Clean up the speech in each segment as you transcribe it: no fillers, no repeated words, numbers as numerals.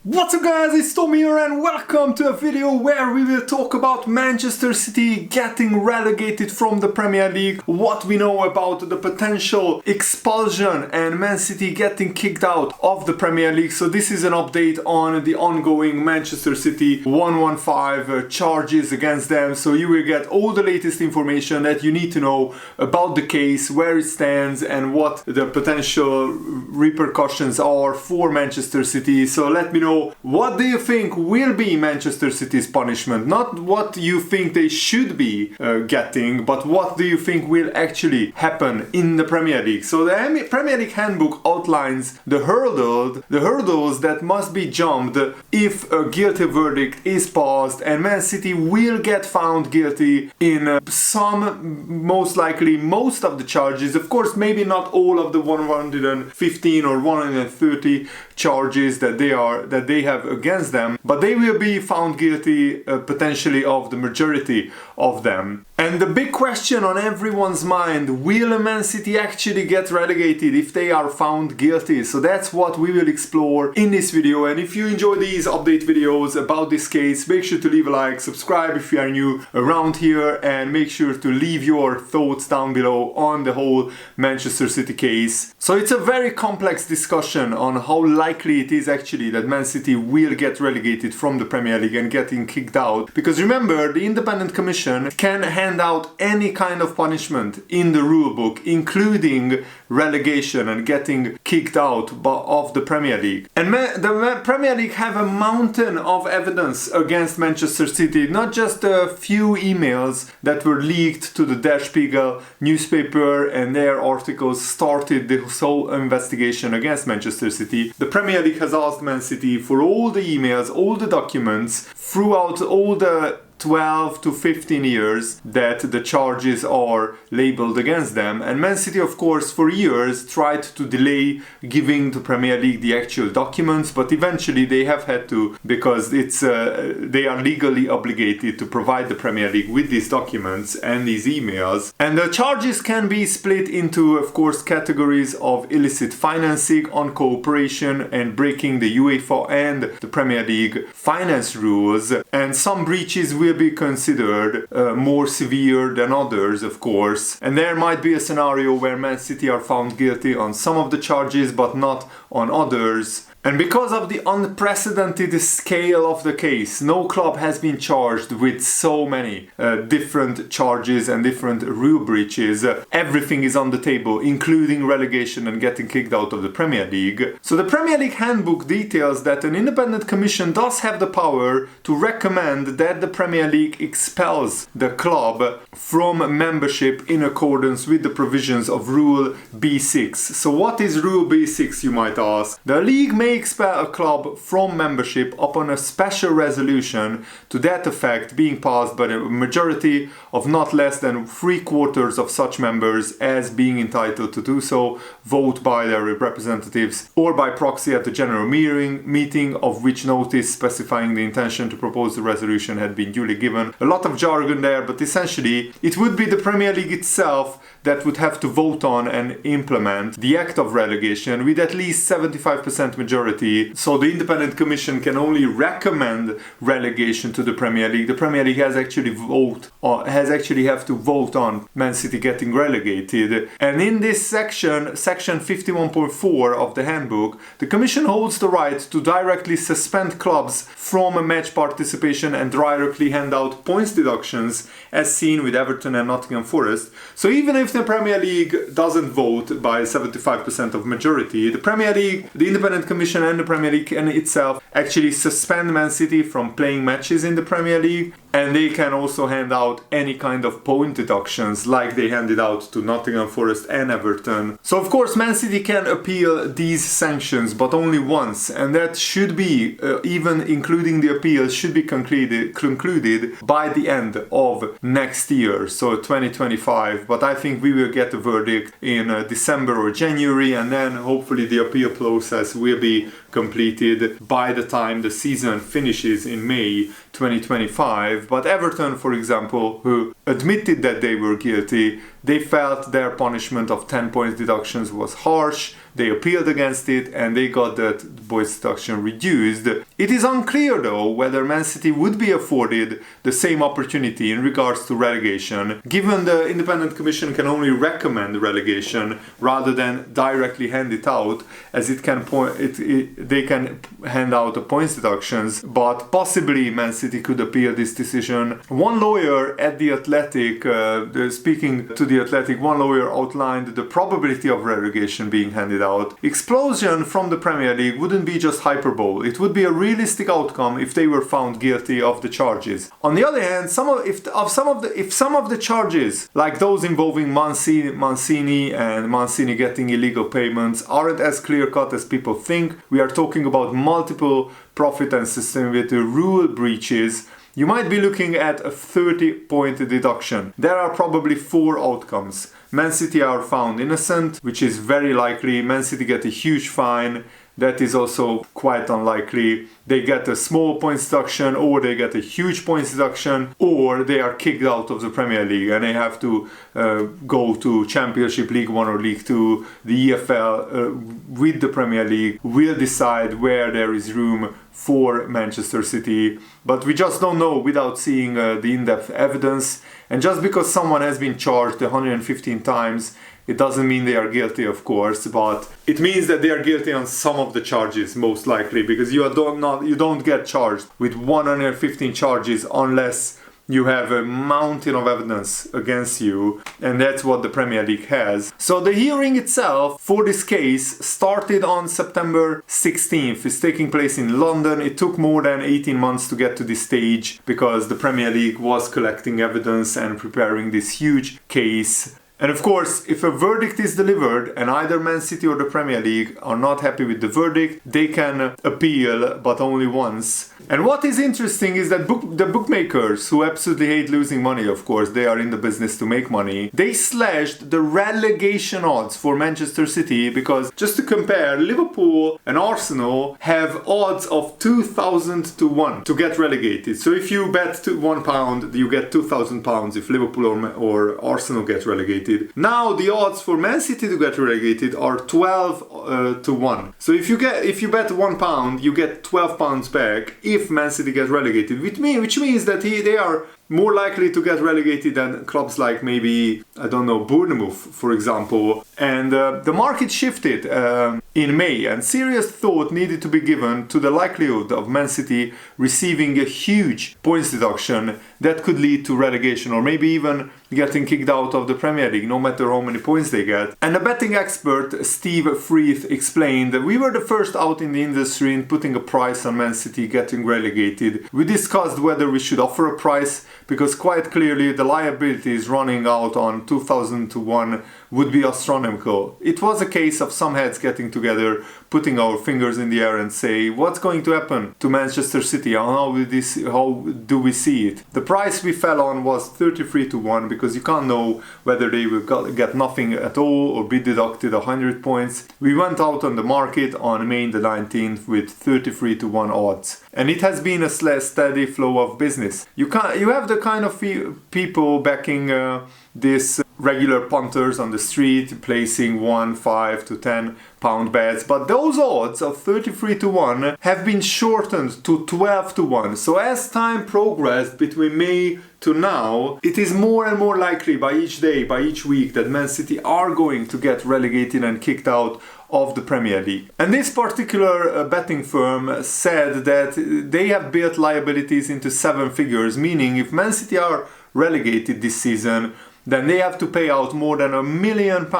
What's up guys, it's Tom here and welcome to a video where we will talk about Manchester City getting relegated from the Premier League, what we know about the potential expulsion and Man City getting kicked out of the Premier League. So this is an update on the ongoing Manchester City 115 charges against them. So you will get all the latest information that you need to know about the case, where it stands and what the potential repercussions are for Manchester City. So let me know, what do you think will be Manchester City's punishment? Not what you think they should be getting, but what do you think will actually happen in the Premier League? So the Premier League handbook outlines the hurdles that must be jumped if a guilty verdict is passed, and Man City will get found guilty in most likely most of the charges. Of course, maybe not all of the 115 or 130 charges that they have against them, but they will be found guilty potentially of the majority of them. And the big question on everyone's mind, will Man City actually get relegated if they are found guilty? So that's what we will explore in this video. And if you enjoy these update videos about this case, make sure to leave a like, subscribe if you are new around here, and make sure to leave your thoughts down below on the whole Manchester City case. So it's a very complex discussion on how likely it is actually that Man City will get relegated from the Premier League and getting kicked out. Because remember, the Independent Commission can hand out any kind of punishment in the rulebook, including relegation and getting kicked out of the Premier League. And the Premier League have a mountain of evidence against Manchester City, not just a few emails that were leaked to the Der Spiegel newspaper, and their articles started the whole investigation against Manchester City. The Premier League has asked Man City for all the emails, all the documents throughout all the 12 to 15 years that the charges are labeled against them. And Man City, of course, for years tried to delay giving the Premier League the actual documents, but eventually they have had to, because they are legally obligated to provide the Premier League with these documents and these emails. And the charges can be split into, of course, categories of illicit financing, on cooperation, and breaking the UEFA and the Premier League finance rules. And some breaches will be considered more severe than others, of course, and there might be a scenario where Man City are found guilty on some of the charges but not on others. And because of the unprecedented scale of the case, no club has been charged with so many different charges and different rule breaches. Everything is on the table, including relegation and getting kicked out of the Premier League. So the Premier League handbook details that an independent commission does have the power to recommend that the Premier League expels the club from membership in accordance with the provisions of Rule B6. So what is Rule B6, you might ask? The league may expel a club from membership upon a special resolution to that effect being passed by a majority of not less than 3/4 of such members as being entitled to do so, vote by their representatives or by proxy at the general meeting of which notice specifying the intention to propose the resolution had been duly given. A lot of jargon there, but essentially it would be the Premier League itself that would have to vote on and implement the act of relegation with at least 75% majority. So the Independent Commission can only recommend relegation to the Premier League. The Premier League has actually have to vote on Man City getting relegated. And in this section 51.4 of the handbook, the Commission holds the right to directly suspend clubs from a match participation and directly hand out points deductions, as seen with Everton and Nottingham Forest. So even if the Premier League doesn't vote by 75% of majority, the Premier League, the Independent Commission and the Premier League can itself actually suspend Man City from playing matches in the Premier League, and they can also hand out any kind of point deductions like they handed out to Nottingham Forest and Everton. So of course Man City can appeal these sanctions, but only once, and that should be, even including the appeal, should be concluded by the end of next year, so 2025. But I think we will get a verdict in December or January, and then hopefully the appeal process will be completed by the time the season finishes in May 2025. But Everton, for example, who admitted that they were guilty, they felt their punishment of 10 points deductions was harsh. They appealed against it and they got that points deduction reduced. It is unclear though whether Man City would be afforded the same opportunity in regards to relegation, given the Independent Commission can only recommend relegation rather than directly hand it out, as they can hand out the points deductions, but possibly Man City could appeal this decision. One lawyer at The Athletic, speaking to The Athletic, one lawyer outlined the probability of relegation being handed out. Expulsion from the Premier League wouldn't be just hyperbole, it would be a realistic outcome if they were found guilty of the charges. On the other hand, if some of the charges, like those involving Mancini getting illegal payments, aren't as clear-cut as people think, we are talking about multiple profit and sustainability rule breaches, you might be looking at a 30-point deduction. There are probably 4 outcomes. Man City are found innocent, which is very likely. Man City get a huge fine. That is also quite unlikely. They get a small points deduction, or they get a huge points deduction, or they are kicked out of the Premier League and they have to go to Championship, League 1 or League 2. The EFL with the Premier League will decide where there is room for Manchester City, but we just don't know without seeing the in-depth evidence. And just because someone has been charged 115 times, it doesn't mean they are guilty, of course, but it means that they are guilty on some of the charges, most likely, because you don't get charged with 115 charges unless you have a mountain of evidence against you, and that's what the Premier League has. So the hearing itself for this case started on September 16th. It's taking place in London. It took more than 18 months to get to this stage because the Premier League was collecting evidence and preparing this huge case. And of course, if a verdict is delivered and either Man City or the Premier League are not happy with the verdict, they can appeal, but only once. And what is interesting is that the bookmakers, who absolutely hate losing money, of course, they are in the business to make money, they slashed the relegation odds for Manchester City because, just to compare, Liverpool and Arsenal have odds of 2,000 to 1 to get relegated. So if you bet £1, you get £2,000 if Liverpool or Arsenal get relegated. Now the odds for Man City to get relegated are 12 to 1. So if you bet £1, you get £12 back if Man City gets relegated, which means that they are more likely to get relegated than clubs like maybe, I don't know, Bournemouth, for example. And the market shifted in May, and serious thought needed to be given to the likelihood of Man City receiving a huge points deduction that could lead to relegation, or maybe even getting kicked out of the Premier League, no matter how many points they get. And the betting expert Steve Freeth explained that we were the first out in the industry in putting a price on Man City getting relegated. We discussed whether we should offer a price, because quite clearly the liabilities running out on 2,000 to 1 would be astronomical. It was a case of some heads getting together, putting our fingers in the air and say, what's going to happen to Manchester City? How do we see it? The price we fell on was 33 to 1, because you can't know whether they will get nothing at all or be deducted 100 points. We went out on the market on May the 19th with 33 to 1 odds. And it has been a steady flow of business. You have the kind of people backing this regular punters on the street, placing 1, 5 to 10 pound bets, but those odds of 33 to 1 have been shortened to 12 to 1. So as time progressed between May to now, it is more and more likely by each day, by each week, that Man City are going to get relegated and kicked out of the Premier League. And this particular betting firm said that they have built liabilities into 7 figures, meaning if Man City are relegated this season, then they have to pay out more than £1 million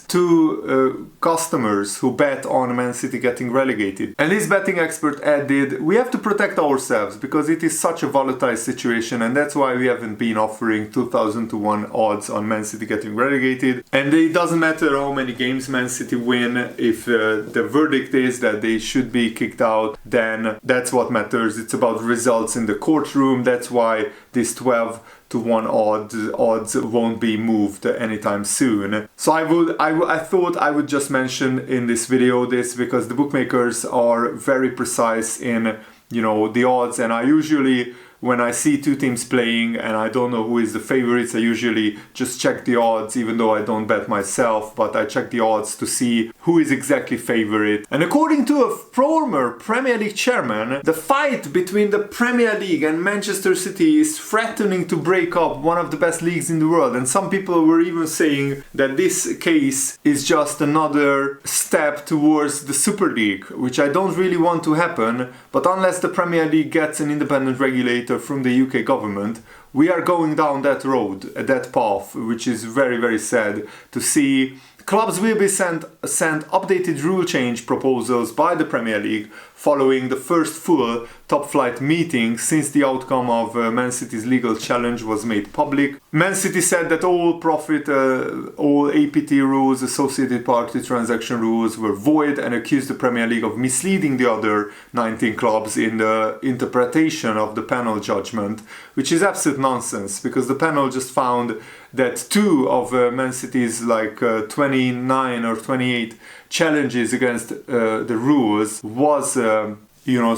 to customers who bet on Man City getting relegated. And this betting expert added, we have to protect ourselves because it is such a volatile situation, and that's why we haven't been offering 2,000 to 1 odds on Man City getting relegated. And it doesn't matter how many games Man City win, if the verdict is that they should be kicked out, then that's what matters. It's about results in the courtroom. That's why this 12 to 1 odds won't be moved anytime soon. So I thought I would just mention in this video this, because the bookmakers are very precise in, the odds, and I usually, when I see 2 teams playing and I don't know who is the favorites, I usually just check the odds, even though I don't bet myself, but I check the odds to see who is exactly favorite. And according to a former Premier League chairman, the fight between the Premier League and Manchester City is threatening to break up one of the best leagues in the world. And some people were even saying that this case is just another step towards the Super League, which I don't really want to happen. But unless the Premier League gets an independent regulator from the UK government, we are going down that road, that path, which is very, very sad to see. Clubs will be sent updated rule change proposals by the Premier League following the first full top-flight meeting since the outcome of Man City's legal challenge was made public. Man City said that all APT rules, associated party transaction rules, were void and accused the Premier League of misleading the other 19 clubs in the interpretation of the panel judgment, which is absolute nonsense because the panel just found that 2 of Man City's 29 or 28 challenges against the rules was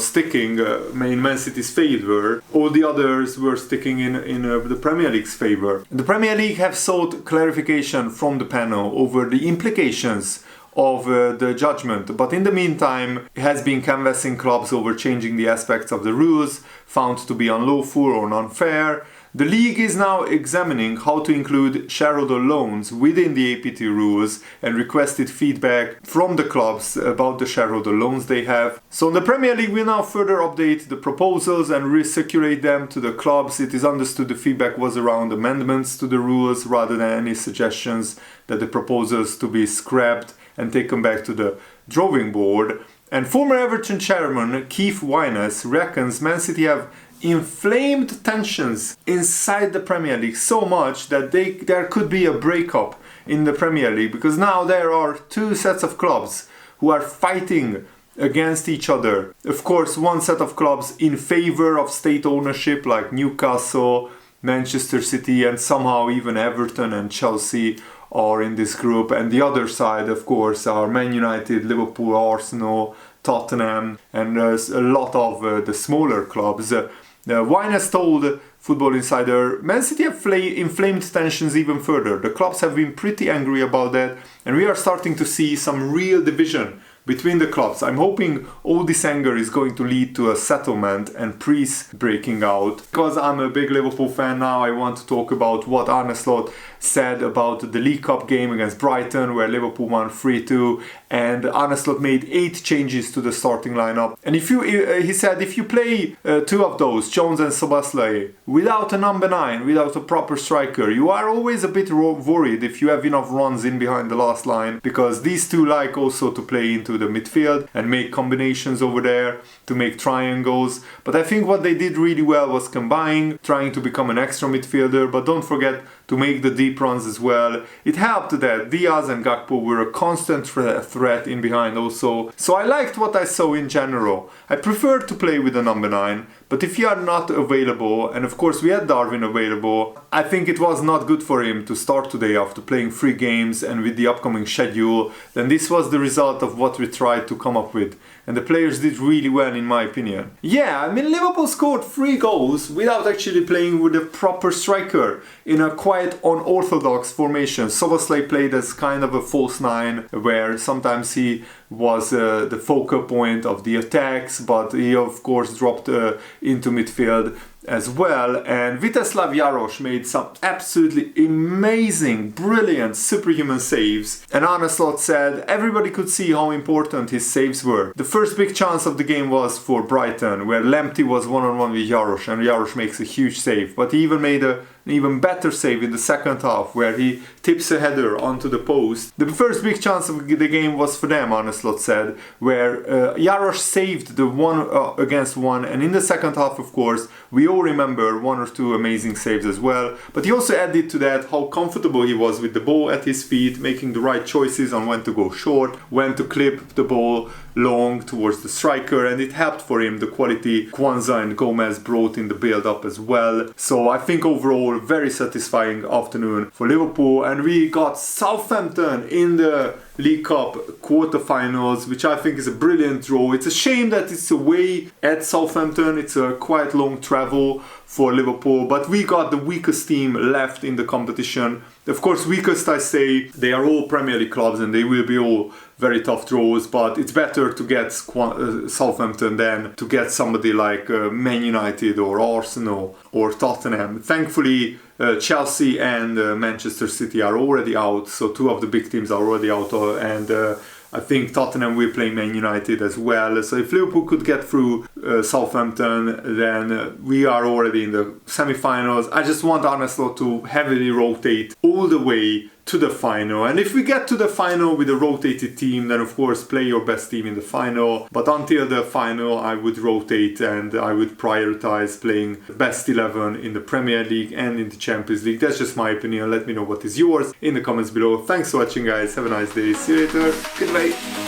sticking in Man City's favor. All the others were sticking in the Premier League's favor. The Premier League have sought clarification from the panel over the implications of the judgment, but in the meantime it has been canvassing clubs over changing the aspects of the rules found to be unlawful or unfair. The league is now examining how to include shareholder loans within the APT rules and requested feedback from the clubs about the shareholder loans they have. So the Premier League will now further update the proposals and recirculate them to the clubs. It is understood the feedback was around amendments to the rules rather than any suggestions that the proposals to be scrapped and taken back to the drawing board. And former Everton chairman Keith Wyness reckons Man City have inflamed tensions inside the Premier League so much that there could be a breakup in the Premier League, because now there are 2 sets of clubs who are fighting against each other. Of course, one set of clubs in favor of state ownership like Newcastle, Manchester City, and somehow even Everton and Chelsea are in this group, and the other side of course are Man United, Liverpool, Arsenal, Tottenham, and a lot of the smaller clubs. Wine has told Football Insider, Man City have inflamed tensions even further. The clubs have been pretty angry about that, and we are starting to see some real division between the clubs. I'm hoping all this anger is going to lead to a settlement and peace breaking out. Because I'm a big Liverpool fan now, I want to talk about what Arne Slot said about the League Cup game against Brighton, where Liverpool won 3-2, and Arne Slot made 8 changes to the starting lineup. And he said if you play 2 of those, Jones and Szoboszlai, without a number 9, without a proper striker, you are always a bit worried if you have enough runs in behind the last line, because these 2 like also to play into the midfield and make combinations over there, to make triangles. But I think what they did really well was combine, trying to become an extra midfielder, but don't forget to make the deep runs as well. It helped that Diaz and Gakpo were a constant threat in behind also. So I liked what I saw in general. I preferred to play with a number 9, but if you are not available, and of course we had Darwin available, I think it was not good for him to start today after playing 3 games and with the upcoming schedule. Then this was the result of what we tried to come up with. And the players did really well in my opinion. Yeah, I mean Liverpool scored 3 goals without actually playing with a proper striker in a quite unorthodox formation. Szoboszlai played as kind of a false 9, where sometimes he was the focal point of the attacks, but he of course dropped into midfield as well. And Vítězslav Jarosz made some absolutely amazing, brilliant, superhuman saves. And Arne Slot said everybody could see how important his saves were. The first big chance of the game was for Brighton, where Lamptey was one-on-one with Jarosz, and Jarosz makes a huge save. But he even made an even better save in the second half, where he tips a header onto the post. The first big chance of the game was for them, Arne Slot said, where Jarosz saved the 1 against 1, and in the second half, of course, we all remember 1 or 2 amazing saves as well. But he also added to that how comfortable he was with the ball at his feet, making the right choices on when to go short, when to clip the ball long towards the striker, and it helped for him the quality Kwanzaa and Gomez brought in the build-up as well. So I think overall very satisfying afternoon for Liverpool, and we got Southampton in the League Cup quarterfinals, which I think is a brilliant draw. It's a shame that it's away at Southampton. It's a quite long travel for Liverpool, but we got the weakest team left in the competition. Of course, weakest I say, they are all Premier League clubs and they will be all very tough draws, but it's better to get Southampton than to get somebody like Man United or Arsenal or Tottenham. Thankfully, Chelsea and Manchester City are already out, so two of the big teams are already out, and I think Tottenham will play Man United as well. So if Liverpool could get through Southampton, then we are already in the semi-finals. I just want Arne Slot to heavily rotate all the way to the final. And if we get to the final with a rotated team, then of course play your best team in the final. But until the final, I would rotate and I would prioritize playing best 11 in the Premier League and in the Champions League. That's just my opinion. Let me know what is yours in the comments below. Thanks for watching, guys. Have a nice day. See you later. Goodbye.